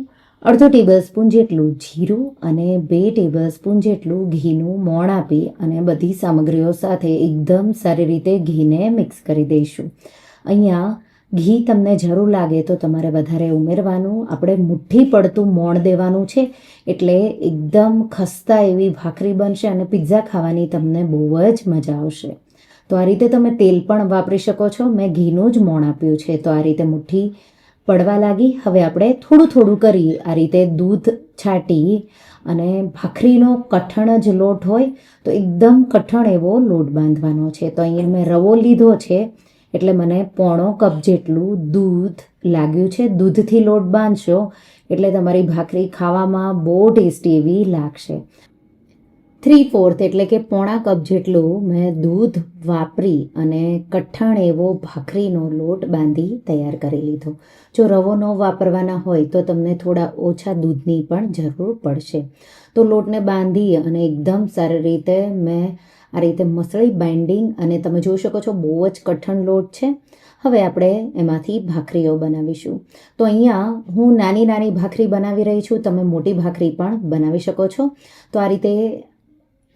A: અડધો ટેબલ સ્પૂન જેટલું જીરું અને 2 ટેબલ સ્પૂન જેટલું ઘીનું મોણ આપી અને બધી સામગ્રીઓ સાથે એકદમ સારી રીતે ઘીને મિક્સ કરી દઈશું. અહીંયા ઘી તમને જરૂર લાગે તો તમારે વધારે ઉમેરવાનું. આપણે મુઠ્ઠી પડતું મોણ દેવાનું છે એટલે એકદમ ખસ્તા એવી ભાખરી બનશે અને પિઝા ખાવાની તમને બહુ જ મજા આવશે. તો આ રીતે તમે તેલ પણ વાપરી શકો છો. મેં ઘીનું જ મોણ આપ્યું છે. તો આ રીતે મુઠ્ઠી પડવા લાગી. હવે આપણે થોડું થોડું કરી આ રીતે દૂધ છાંટી અને ભાખરીનો કઠણ જ લોટ હોય તો એકદમ કઠણ એવો લોટ બાંધવાનો છે. તો અહીંયા મેં રવો લીધો છે એટલે મને 1/4 કપ જેટલું દૂધ લાગ્યું છે. દૂધથી લોટ બાંધશો એટલે તમારી ભાખરી ખાવામાં બહુ ટેસ્ટી એવી લાગશે. 3/4 એટલે કે 1/4 કપ જેટલું મેં દૂધ વાપરી અને કઠણ એવો ભાખરીનો લોટ બાંધી તૈયાર કરી લીધો. જો રવો ન વાપરવાના હોય તો તમને થોડા ઓછા દૂધની પણ જરૂર પડશે. તો લોટને બાંધી અને એકદમ સારી રીતે મેં આ રીતે મસળી બાઇન્ડિંગ અને તમે જોઈ શકો છો બહુ જ કઠણ લોટ છે. હવે આપણે એમાંથી ભાખરીઓ બનાવીશું. તો અહીંયા હું નાની નાની ભાખરી બનાવી રહી છું. તમે મોટી ભાખરી પણ બનાવી શકો છો. તો આ રીતે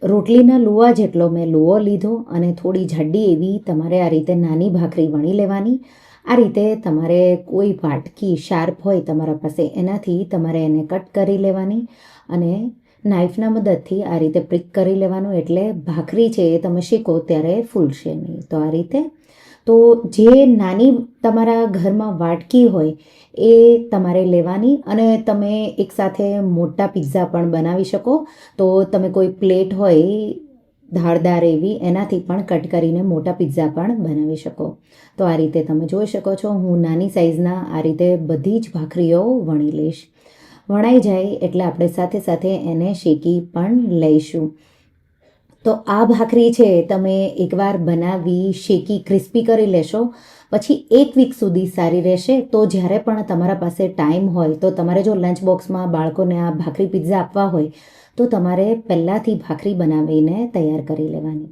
A: રોટલીના લુવા જેટલો મેં લુવો લીધો અને થોડી જાડી એવી તમારે આ રીતે નાની ભાખરી વણી લેવાની. આ રીતે તમારે કોઈ વાટકી શાર્પ હોય તમારા પાસે એનાથી તમારે એને કટ કરી લેવાની અને નાઇફના મદદથી આ રીતે પ્રિક કરી લેવાનું એટલે ભાખરી છે એ તમે શેકો ત્યારે ફૂલશે નહીં. તો આ રીતે તો જે નાની તમારા ઘરમાં વાટકી હોય એ તમારે લેવાની અને તમે એકસાથે મોટા પિઝા પણ બનાવી શકો. તો તમે કોઈ પ્લેટ હોય ધારદાર એવી એનાથી પણ કટ કરીને મોટા પિઝા પણ બનાવી શકો. તો આ રીતે તમે જોઈ શકો છો હું નાની સાઇઝના આ રીતે બધી જ ભાખરીઓ વણી લઈશ. વણાઈ જાય એટલે આપણે સાથે સાથે એને શેકી પણ લઈશું. તો આ ભાખરી છે તમે એકવાર બનાવી શેકી ક્રિસ્પી કરી લેશો પછી 1 વીક સુધી સારી રહેશે. તો જ્યારે પણ તમારા પાસે ટાઈમ હોય તો તમારે જો લંચ બોક્સમાં બાળકોને આ ભાખરી પિઝા આપવા હોય તો તમારે પહેલાંથી ભાખરી બનાવીને તૈયાર કરી લેવાની.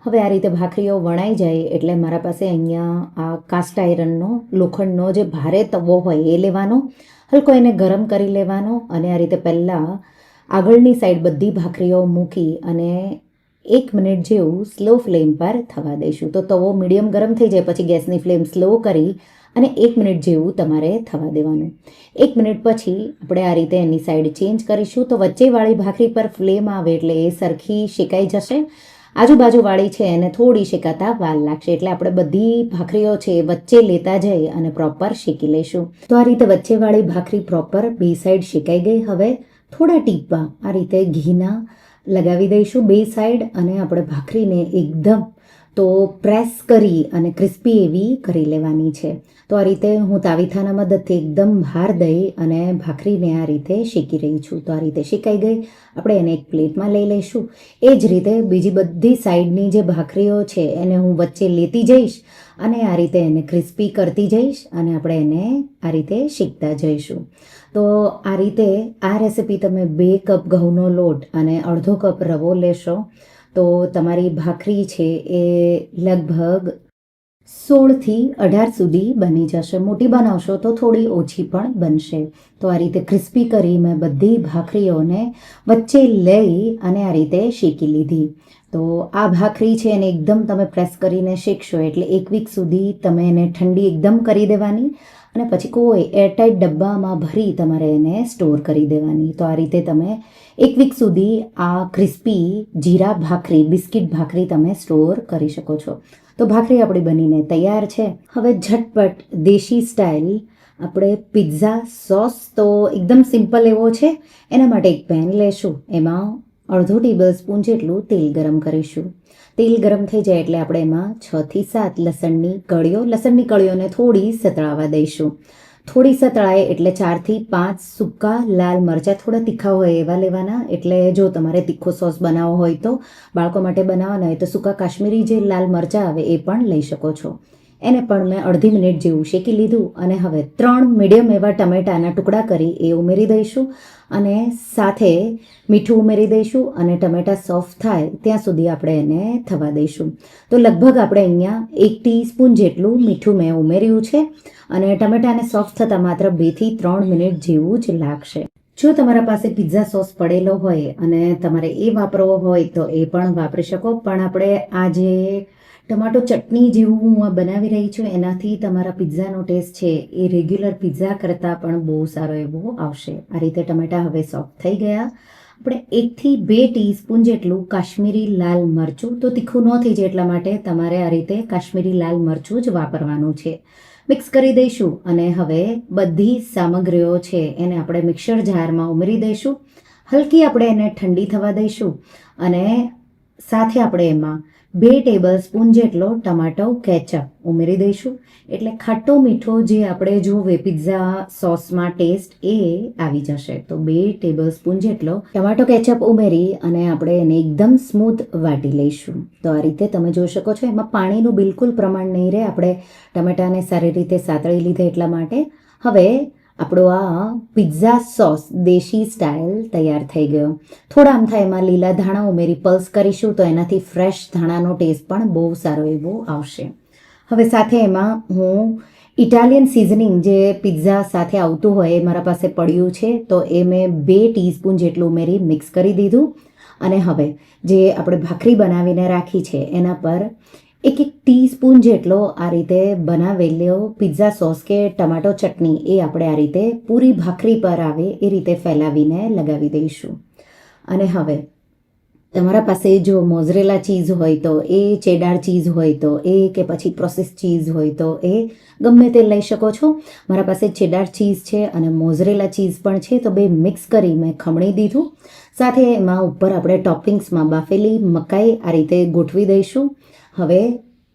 A: હવે આ રીતે ભાખરીઓ વણાઈ જાય એટલે મારા પાસે અહીંયા આ કાસ્ટ આયરનનો લોખંડનો જે ભારે તવો હોય એ લેવાનો, હલકો એને ગરમ કરી લેવાનો અને આ રીતે પહેલાં આગળની સાઈડ બધી ભાખરીઓ મૂકી અને 1 મિનિટ જેવું સ્લો ફ્લેમ પર થવા દઈશું. તો તવો મીડિયમ ગરમ થઈ જાય પછી ગેસની ફ્લેમ સ્લો કરી અને 1 મિનિટ જેવું તમારે થવા દેવાનું. 1 મિનિટ પછી આપણે આ રીતે એની સાઈડ ચેન્જ કરીશું. તો વચ્ચેવાળી ભાખરી પર ફ્લેમ આવે એટલે એ સરખી શેકાઈ જશે. આજુબાજુવાળી છે એને થોડી શેકાતા વાર લાગશે, એટલે આપણે બધી ભાખરીઓ છે વચ્ચે લેતા જઈ અને પ્રોપર શેકી લઈશું. તો આ રીતે વચ્ચેવાળી ભાખરી પ્રોપર બે સાઈડ શેકાઈ ગઈ. હવે થોડા ટીપા આ રીતે ઘીના લગાવી દઈશું બે સાઈડ, અને આપણે ભાખરીને એકદમ તો પ્રેસ કરી અને ક્રિસ્પી એવી કરી લેવાની છે. તો આ રીતે હું તાવીથાના મદદથી એકદમ ભાર દઈ અને ભાખરીને આ રીતે શેકી રહી છું. તો આ રીતે શેકાઈ ગઈ. આપણે એને એક પ્લેટમાં લઈ લઈશું. એ જ રીતે બીજી બધી સાઈડની જે ભાખરીઓ છે એને હું વચ્ચે લેતી જઈશ અને આ રીતે એને ક્રિસ્પી કરતી જઈશ અને આપણે એને આ રીતે શેકતા જઈશું. તો આ રીતે આ રેસિપી તમે 2 કપ ઘઉંનો લોટ અને અડધો કપ રવો લેશો તો તમારી ભાખરી છે એ લગભગ 16થી 18 સુધી બની જશે. મોટી બનાવશો તો થોડી ઓછી પણ બનશે. તો આ રીતે ક્રિસ્પી કરી મેં બધી ભાખરીઓને વચ્ચે લઈ અને આ રીતે શેકી લીધી. તો આ ભાખરી છે એને એકદમ તમે પ્રેસ કરીને શેકશો એટલે 1 વીક સુધી તમે એને ઠંડી એકદમ કરી દેવાની અને પછી કોઈ એરટાઈટ ડબ્બામાં ભરી તમારે એને સ્ટોર કરી દેવાની. તો આ રીતે તમે 1 વીક સુધી આ ક્રિસ્પી જીરા ભાખરી, બિસ્કિટ ભાખરી તમે સ્ટોર કરી શકો છો. તો ભાખરી આપણી બનીને તૈયાર છે. હવે ઝટપટ દેશી સ્ટાઇલ આપણે પિઝા સોસ તો એકદમ સિમ્પલ એવો છે. એના માટે એક પેન લેશું, એમાં અડધો ટેબલ સ્પૂન જેટલું તેલ ગરમ કરીશું. તેલ ગરમ થઈ જાય એટલે આપણે એમાં 6 થી 7 લસણની કળીઓને થોડી સતળાવા દઈશું. થોડી સતળાય એટલે 4 થી 5 સૂકા લાલ મરચાં, થોડા તીખા હોય એવા લેવાના. એટલે જો તમારે તીખો સોસ બનાવવો હોય તો બાળકો માટે બનાવવાના હોય તો સૂકા કાશ્મીરી જે લાલ મરચાં આવે એ પણ લઈ શકો છો. એને પણ મેં અડધી મિનિટ જેવું શેકી લીધું અને હવે 3 મીડિયમ એવા ટમેટાના ટુકડા કરી એ ઉમેરી દઈશું અને સાથે મીઠું ઉમેરી દઈશું અને ટમેટા સોફ્ટ થાય ત્યાં સુધી આપણે એને થવા દઈશું. તો લગભગ આપણે અહીંયા 1 ટીસ્પૂન જેટલું મીઠું મેં ઉમેર્યું છે અને ટમેટાને સોફ્ટ થતાં માત્ર 2 થી 3 મિનિટ જેવું જ લાગશે. જો તમારા પાસે પિઝા સોસ પડેલો હોય અને તમારે એ વાપરવો હોય તો એ પણ વાપરી શકો, પણ આપણે આ જે ટમાટો ચટણી જેવું હું આ બનાવી રહી છું એનાથી તમારા પિઝાનો ટેસ્ટ છે એ રેગ્યુલર પિઝા કરતાં પણ બહુ સારો એવો આવશે. આ રીતે ટમેટા હવે સોફ્ટ થઈ ગયા. આપણે 1 થી 2 ટીસ્પૂન જેટલું કાશ્મીરી લાલ મરચું, તો તીખું ન થઈ જાય એટલા માટે તમારે આ રીતે કાશ્મીરી લાલ મરચું જ વાપરવાનું છે, મિક્સ કરી દઈશું. અને હવે બધી સામગ્રીઓ છે એને આપણે મિક્સર જારમાં ઉમેરી દઈશું. હલકી આપણે એને ઠંડી થવા દઈશું અને સાથે આપણે એમાં 2 ટેબલ સ્પૂન જેટલો ટમાટો કેચઅપ ઉમેરી દઈશું. એટલે ખાટો મીઠો જે આપણે જોવે પિઝા સોસમાં ટેસ્ટ એ આવી જશે. તો 2 ટેબલ સ્પૂન જેટલો ટમાટો કેચઅપ ઉમેરી અને આપણે એને એકદમ સ્મૂથ વાટી લઈશું. તો આ રીતે તમે જોઈ શકો છો એમાં પાણીનું બિલકુલ પ્રમાણ નહીં રહે. આપણે ટમેટાને સારી રીતે સાતળી લીધે એટલા માટે. હવે આપણો આ પિઝા સોસ દેશી સ્ટાઇલ તૈયાર થઈ ગયો. થોડા આમ થાય એમાં લીલા ધાણા ઉમેરી પલ્સ કરીશું તો એનાથી ફ્રેશ ધાણાનો ટેસ્ટ પણ બહુ સારો એવો આવશે. હવે સાથે એમાં હું ઇટાલિયન સિઝનિંગ જે પિઝા સાથે આવતું હોય એ મારા પાસે પડ્યું છે, તો એ મેં 2 ટીસ્પૂન જેટલું ઉમેરી મિક્સ કરી દીધું. અને હવે જે આપણે ભાખરી બનાવીને રાખી છે એના પર 1 ટીસ્પૂન જેટલો આ રીતે બનાવેલો પિઝા સોસ કે ટમાટો ચટણી એ આપણે આ રીતે પૂરી ભાખરી પર આવે એ રીતે ફેલાવીને લગાવી દઈશું. અને હવે તમારા પાસે જો મોઝરેલા ચીઝ હોય તો એ, ચેડાર ચીઝ હોય તો એ, કે પછી પ્રોસેસ ચીઝ હોય તો એ ગમે તે લઈ શકો છો. મારા પાસે ચેડાર ચીઝ છે અને મોઝરેલા ચીઝ પણ છે, તો 2 મિક્સ કરી મેં ખમણી દીધું. સાથે એમાં ઉપર આપણે ટોપિંગ્સમાં બાફેલી મકાઈ આ રીતે ગોઠવી દઈશું. હવે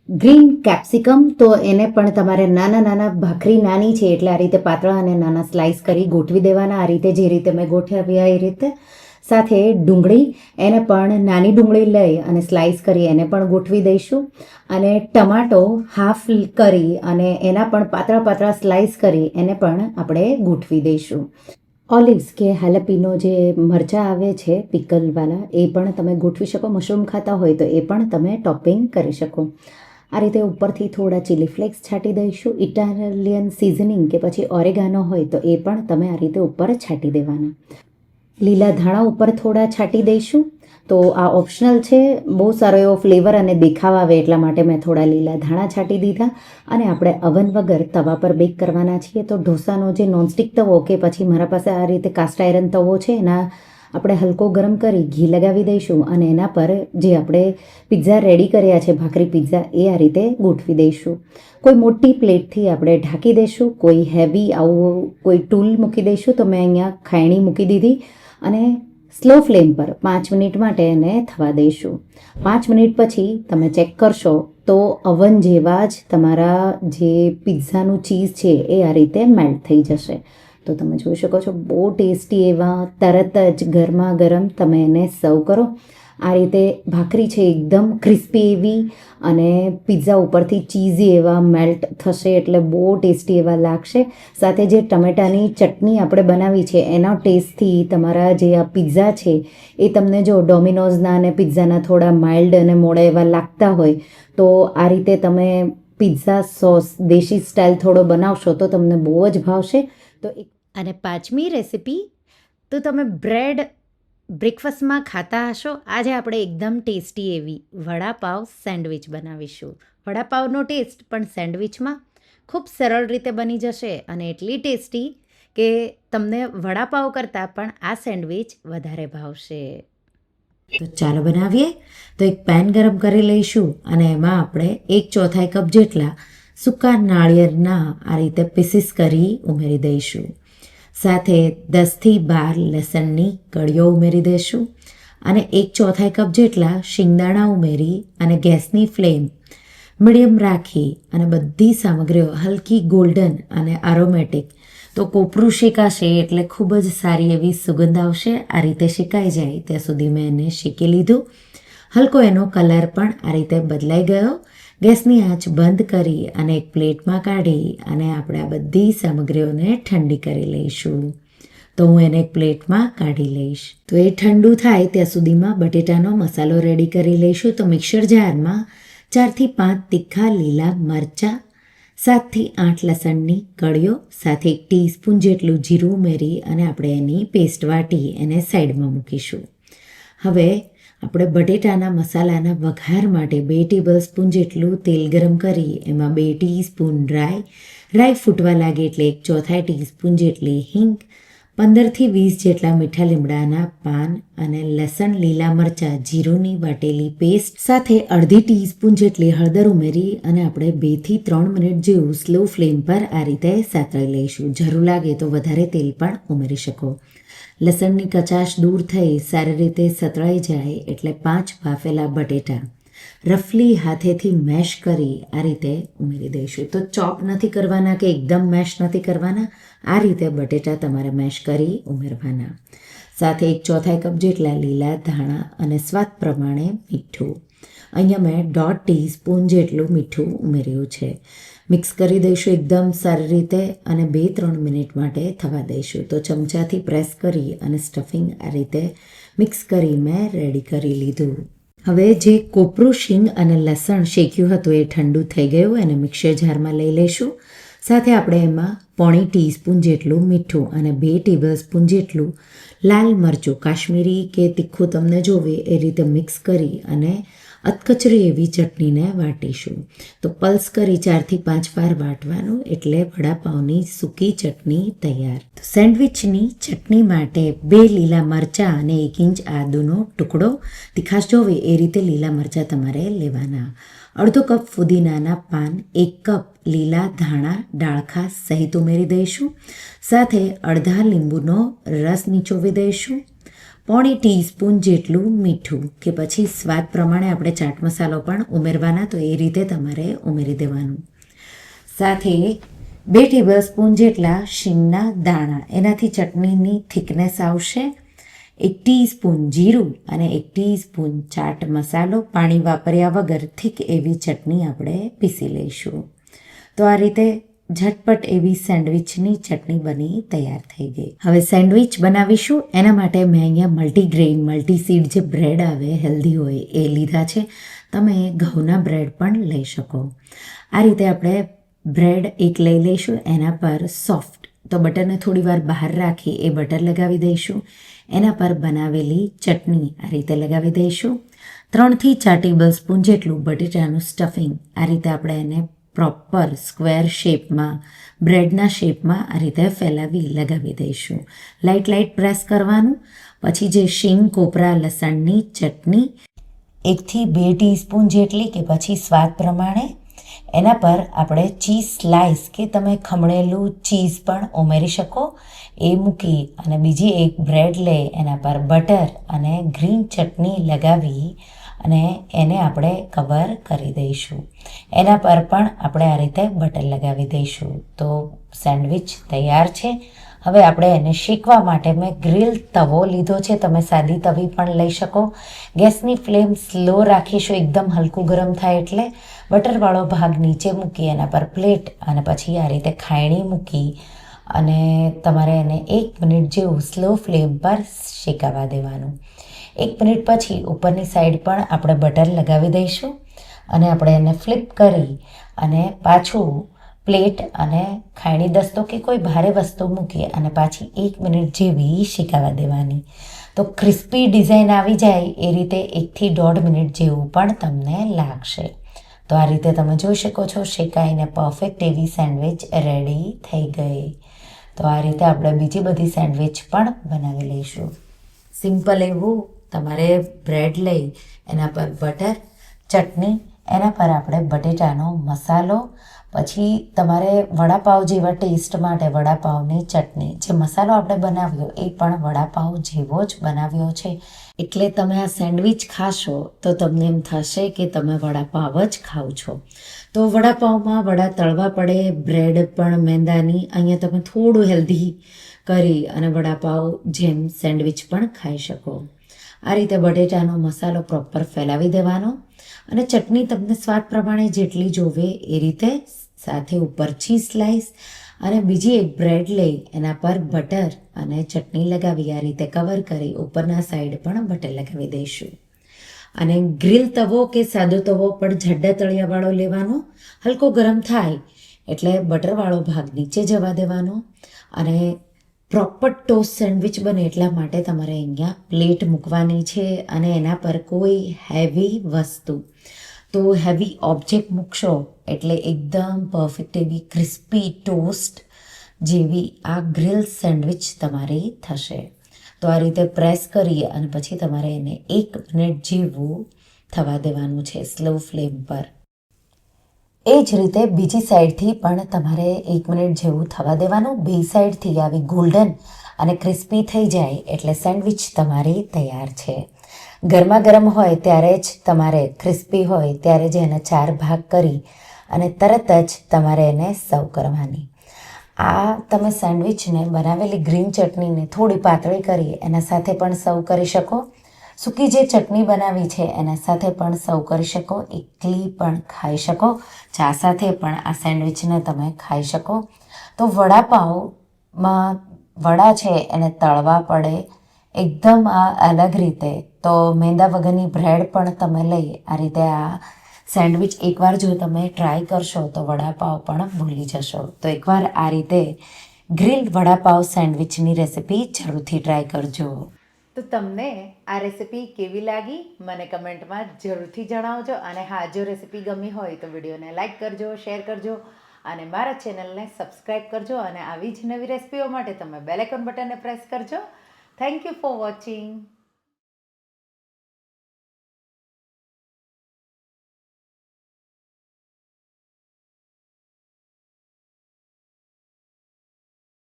A: ગ્રીન કેપ્સિકમ, તો એને પણ તમારે નાના ભાખરી નાની છે એટલે આ રીતે પાતળા અને નાના સ્લાઇસ કરી ગોઠવી દેવાના. આ રીતે જે રીતે મેં ગોઠવ્યા એ રીતે. સાથે ડુંગળી, એને પણ નાની ડુંગળી લઈ અને સ્લાઇસ કરી એને પણ ગોઠવી દઈશું. અને ટમાટો હાફ કરી અને એના પણ પાતળા સ્લાઇસ કરી એને પણ આપણે ગોઠવી દઈશું. ઓલિવ્સ કે હેલેપિનો જે મરચાં આવે છે પિકલવાળા એ પણ તમે ગોઠવી શકો. મશરૂમ ખાતા હોય તો એ પણ તમે ટોપિંગ કરી શકો. આ રીતે ઉપરથી થોડા ચીલી ફ્લેક્સ છાંટી દઈશું. ઇટાલિયન સિઝનિંગ કે પછી ઓરેગાનો હોય તો એ પણ તમે આ રીતે ઉપર છાંટી દેવાના. લીલા ધાણા ઉપર થોડા છાંટી દઈશું. તો આ ઓપ્શનલ છે. બહુ સારો એવો ફ્લેવર અને દેખાવ આવે એટલા માટે મેં થોડા લીલા ધાણા છાંટી દીધા. અને આપણે અવન વગર તવા પર બેક કરવાના છીએ. તો ઢોસાનો જે નોનસ્ટિક તવો કે પછી મારા પાસે આ રીતે કાસ્ટ આયરન તવો છે, એના આપણે હલકો ગરમ કરી ઘી લગાવી દઈશું અને એના પર જે આપણે પિઝા રેડી કર્યા છે, ભાખરી પિઝા, એ આ રીતે ગોઠવી દઈશું. કોઈ મોટી પ્લેટથી આપણે ઢાંકી દઈશું. કોઈ હેવી આવું કોઈ ટૂલ મૂકી દઈશું. તો મેં અહીંયા ખાયણી મૂકી દીધી અને સ્લો ફ્લેમ પર 5 મિનિટ માટે એને થવા દઈશું. 5 મિનિટ પછી તમે ચેક કરશો તો અવન જેવા જ તમારા જે પિઝાનું ચીઝ છે એ આ રીતે મેલ્ટ થઈ જશે. તો તમે જોઈ શકો છો, બહુ ટેસ્ટી એવા તરત જ ગરમા ગરમ તમે એને સર્વ કરો. આ રીતે ભાખરી છે એકદમ ક્રિસ્પી એવી અને પિઝા ઉપરથી ચીઝી એવા મેલ્ટ થશે એટલે બહુ ટેસ્ટી એવા લાગશે. સાથે જે ટમેટાની ચટણી આપણે બનાવી છે એના ટેસ્ટથી તમારા જે આ પિઝા છે એ તમને જો ડોમિનોઝના અને પિઝાના થોડા માઇલ્ડ અને મોડા એવા લાગતા હોય તો આ રીતે તમે પિઝા સોસ દેશી સ્ટાઇલ થોડો બનાવશો તો તમને બહુ જ ભાવશે. તો અને 5મી રેસીપી, તો તમે બ્રેડ બ્રેકફાસ્ટમાં ખાતા હશો. આજે આપણે એકદમ ટેસ્ટી એવી વડાપાવ સેન્ડવિચ બનાવીશું. વડાપાવનો ટેસ્ટ પણ સેન્ડવિચમાં ખૂબ સરળ રીતે બની જશે અને એટલી ટેસ્ટી કે તમને વડાપાવ કરતાં પણ આ સેન્ડવિચ વધારે ભાવશે. તો ચાલો બનાવીએ. તો એક પેન ગરમ કરી લઈશું અને એમાં આપણે 1/4 કપ જેટલા સૂકા નાળિયેરના આ રીતે પીસીસ કરી ઉમેરી દઈશું. સાથે 10થી 12 લસણની કળીઓ ઉમેરી દઈશું અને 1/4 કપ જેટલા શિંગદાણા ઉમેરી અને ગેસની ફ્લેમ મીડિયમ રાખી અને બધી સામગ્રીઓ હલકી ગોલ્ડન અને એરોમેટિક, તો કોપરું શેકાશે એટલે ખૂબ જ સારી એવી સુગંધ આવશે. આ રીતે શેકાઈ જાય ત્યાં સુધી મેં એને શેકી લીધું. હલકો એનો કલર પણ આ રીતે બદલાઈ ગયો. ગેસની આંચ બંધ કરી અને એક પ્લેટમાં કાઢી અને આપણે આ બધી સામગ્રીઓને ઠંડી કરી લઈશું. તો હું એને એક પ્લેટમાં કાઢી લઈશ. તો એ ઠંડુ થાય ત્યાં સુધીમાં બટેટાનો મસાલો રેડી કરી લઈશું. તો મિક્સર જારમાં 4થી 5 તીખા લીલા મરચાં, 7થી 8 લસણની કળીઓ, સાથે 1 ટીસ્પૂન જેટલું જીરું ઉમેરી અને આપણે એની પેસ્ટ વાટી એને સાઈડમાં મૂકીશું. હવે આપણે બટેટાના મસાલાના વઘાર માટે 2 ટેબલસ્પૂન જેટલું તેલ ગરમ કરી એમાં 2 ટીસ્પૂન રાઈ ફૂટવા લાગે એટલે 1/4 ટીસ્પૂન જેટલી હિંગ, 15થી 20 જેટલા મીઠા લીમડાના પાન અને લસણ, લીલા મરચાં, જીરુંની વાટેલી પેસ્ટ સાથે અડધી ટીસ્પૂન જેટલી હળદર ઉમેરી અને આપણે 2થી 3 મિનિટ જેવું સ્લો ફ્લેમ પર આ રીતે સાતળી લઈશું. જરૂર લાગે તો વધારે તેલ પણ ઉમેરી શકો. લસણની કચાશ દૂર થઈ સારી રીતે સતળાઈ જાય એટલે 5 બાફેલા બટેટા રફલી હાથેથી મેશ કરી આ રીતે ઉમેરી દઈશું. તો ચોપ નથી કરવાના કે એકદમ મેશ નથી કરવાના, આ રીતે બટેટા તમારે મેશ કરી ઉમેરવાના. સાથે 1/4 કપ જેટલા લીલા ધાણા અને સ્વાદ પ્રમાણે મીઠું. અહીંયા મેં 1/2 ટીસ્પૂન જેટલું મીઠું ઉમેર્યું છે. મિક્સ કરી દઈશું એકદમ સારી રીતે અને 2-3 મિનિટ માટે થવા દઈશું. તો ચમચાથી પ્રેસ કરી અને સ્ટફિંગ આ રીતે મિક્સ કરી મેં રેડી કરી લીધું. હવે જે કોપરું, શીંગ અને લસણ શેક્યું હતું એ ઠંડુ થઈ ગયું. એને મિક્સર જારમાં લઈ લઈશું. સાથે આપણે એમાં 1/4 ટીસ્પૂન જેટલું મીઠું અને 2 ટેબલસ્પૂન જેટલું લાલ મરચું, કાશ્મીરી કે તીખું તમને જોવે એ રીતે મિક્સ કરી અને અધકચરી એવી ચટણીને વાટીશું. તો પલ્સ કરી 4થી 5 વાર વાટવાનું એટલે વડાપાવની સૂકી ચટણી તૈયાર. તો સેન્ડવિચની ચટણી માટે 2 લીલા મરચાં અને 1 ઇંચ આદુનો ટુકડો, તીખાશ જોવે એ રીતે લીલા મરચાં તમારે લેવાના. અડધો કપ ફુદીનાના પાન, 1 કપ લીલા ધાણા ડાળખા સહિત ઉમેરી દઈશું. સાથે અડધા લીંબુનો રસ નીચોવી દઈશું. 1/4 ટીસ્પૂન જેટલું મીઠું કે પછી સ્વાદ પ્રમાણે આપણે ચાટ મસાલો પણ ઉમેરવાના, તો એ રીતે તમારે ઉમેરી દેવાનું. સાથે 2 ટેબલસ્પૂન જેટલા શીંગના દાણા, એનાથી ચટણીની થિકનેસ આવશે. 1 ટીસ્પૂન જીરું અને 1 ટીસ્પૂન ચાટ મસાલો, પાણી વાપર્યા વગર થીક એવી ચટણી આપણે પીસી લઈશું. તો આ રીતે ઝટપટ એવી સેન્ડવિચની ચટણી બની તૈયાર થઈ ગઈ. હવે સેન્ડવિચ બનાવીશું. એના માટે મેં અહીંયા મલ્ટીગ્રેઇન, મલ્ટીસીડ જે બ્રેડ આવે હેલ્ધી હોય એ લીધા છે. તમે ઘઉંના બ્રેડ પણ લઈ શકો. આ રીતે આપણે બ્રેડ એક લઈ લઈશું. એના પર સોફ્ટ તો બટરને થોડી વાર બહાર રાખી એ બટર લગાવી દઈશું. એના પર બનાવેલી ચટણી આ રીતે લગાવી દઈશું. 3થી 4 ટેબલ સ્પૂન જેટલું બટેટાનું સ્ટફિંગ આ રીતે આપણે એને પ્રોપર સ્ક્વેર શેપમાં બ્રેડના શેપમાં આ રીતે ફેલાવી લગાવી દઈશું. લાઇટ પ્રેસ કરવાનું. પછી જે શીંગ કોપરા લસણની ચટણી 1થી 2 ટીસ્પૂન જેટલી કે પછી સ્વાદ પ્રમાણે એના પર આપણે ચીઝ સ્લાઇસ કે તમે ખમણેલું ચીઝ પણ ઉમેરી શકો એ મૂકી અને બીજી એક બ્રેડ લઈ એના પર બટર અને ગ્રીન ચટણી લગાવી અને એને આપણે કવર કરી દઈશું. એના પર પણ આપણે આ રીતે બટર લગાવી દઈશું. તો સેન્ડવિચ તૈયાર છે. હવે આપણે એને શેકવા માટે મેં ગ્રીલ તવો લીધો છે. તમે સાદી તવી પણ લઈ શકો. ગેસની ફ્લેમ સ્લો રાખીશું, એકદમ હલકું ગરમ થાય એટલે બટરવાળો ભાગ નીચે મૂકી એના પર પ્લેટ અને પછી આ રીતે ખાયણી મૂકી અને તમારે એને 1 મિનિટ જેવું સ્લો ફ્લેમ પર શેકાવા દેવાનું. 1 મિનિટ પછી ઉપરની સાઈડ પણ આપણે બટર લગાવી દઈશું અને આપણે એને ફ્લિપ કરી અને પાછું પ્લેટ અને ખાયણી દસ્તો કે કોઈ ભારે વસ્તુ મૂકી અને પાછી 1 મિનિટ જેવી શેકાવા દેવાની. તો ક્રિસ્પી ડિઝાઇન આવી જાય એ રીતે 1થી 1.5 મિનિટ જેવું પણ તમને લાગશે. તો આ રીતે તમે જોઈ શકો છો શેકાઈને પરફેક્ટ એવી સેન્ડવિચ રેડી થઈ ગઈ. તો આ રીતે આપણે બીજી બધી સેન્ડવિચ પણ બનાવી લઈશું. સિમ્પલ એવું તમારે બ્રેડ લઈ એના પર બટર, ચટણી, એના પર આપણે બટેટાનો મસાલો, પછી તમારે વડાપાવ જેવા ટેસ્ટ માટે વડાપાવની ચટણી, જે મસાલો આપણે બનાવ્યો એ પણ વડાપાવ જેવો જ બનાવ્યો છે. એટલે તમે આ સેન્ડવિચ ખાશો તો તમને એમ થશે કે તમે વડાપાવ જ ખાવ છો. તો વડાપાવમાં વડા તળવા પડે, બ્રેડ પણ મેંદાની, અહીંયા તમે થોડું હેલ્ધી કરી અને વડાપાવ જેમ સેન્ડવિચ પણ ખાઈ શકો. આ રીતે બટેટાનો મસાલો પ્રોપર ફેલાવી દેવાનો અને ચટણી તમને સ્વાદ પ્રમાણે જેટલી જોવે એ રીતે, સાથે ઉપર ચીઝ સ્લાઇસ અને બીજી એક બ્રેડ લઈ એના પર બટર અને ચટણી લગાવી આ રીતે કવર કરી ઉપરના સાઈડ પણ બટર લગાવી દઈશું. અને ગ્રીલ તવો કે સાદો તવો પણ જાડા તળિયાવાળો લેવાનો. હલકો ગરમ થાય એટલે બટરવાળો ભાગ નીચે જવા દેવાનો અને પ્રોપર ટોસ્ટ સેન્ડવિચ બને એટલા માટે તમારે અહીંયા પ્લેટ મૂકવાની છે અને એના પર કોઈ હેવી વસ્તુ તો હેવી ઓબ્જેક્ટ મૂકશો એટલે એકદમ પરફેક્ટ એવી ક્રિસ્પી ટોસ્ટ જેવી આ ગ્રીલ સેન્ડવિચ તમારી થશે. તો આ રીતે પ્રેસ કરી અને પછી તમારે એને 1 મિનિટ જેવું થવા દેવાનું છે સ્લો ફ્લેમ પર. એ જ રીતે બીજી સાઈડથી પણ તમારે 1 મિનિટ જેવું થવા દેવાનું. બે સાઈડથી આવી ગોલ્ડન અને ક્રિસ્પી થઈ જાય એટલે સેન્ડવિચ તમારી તૈયાર છે. ગરમા ગરમ હોય ત્યારે જ તમારે ક્રિસ્પી હોય ત્યારે જ એને 4 ભાગ કરી અને તરત જ તમારે એને સર્વ કરવાની. આ તમે સેન્ડવિચને બનાવેલી ગ્રીન ચટણીને થોડી પાતળી કરી એના સાથે પણ સર્વ કરી શકો. સૂકી જે ચટણી બનાવી છે એના સાથે પણ સર્વ કરી શકો. એકલી પણ ખાઈ શકો. ચા સાથે પણ આ સેન્ડવિચને તમે ખાઈ શકો. તો વડાપાવમાં વડા છે એને તળવા પડે એકદમ આ અલગ રીતે. તો મેંદા વગરની બ્રેડ પણ તમે લઈ આ રીતે આ સેન્ડવિચ એકવાર જો તમે ટ્રાય કરશો તો વડાપાવ પણ ભૂલી જશો. તો એકવાર આ રીતે ગ્રીલ વડાપાવ સેન્ડવિચની રેસિપી જરૂરથી ટ્રાય કરજો. તો તમને આ રેસિપી કેવી લાગી મને કમેન્ટમાં જરૂરથી જણાવજો. અને હા, જો રેસિપી ગમી હોય તો વિડીયોને લાઇક કરજો, શેર કરજો અને મારા ચેનલને સબસ્ક્રાઈબ કરજો. અને આવી જ નવી રેસિપીઓ માટે તમે બેલ આઇકોન બટનને પ્રેસ કરજો. Thank you for watching.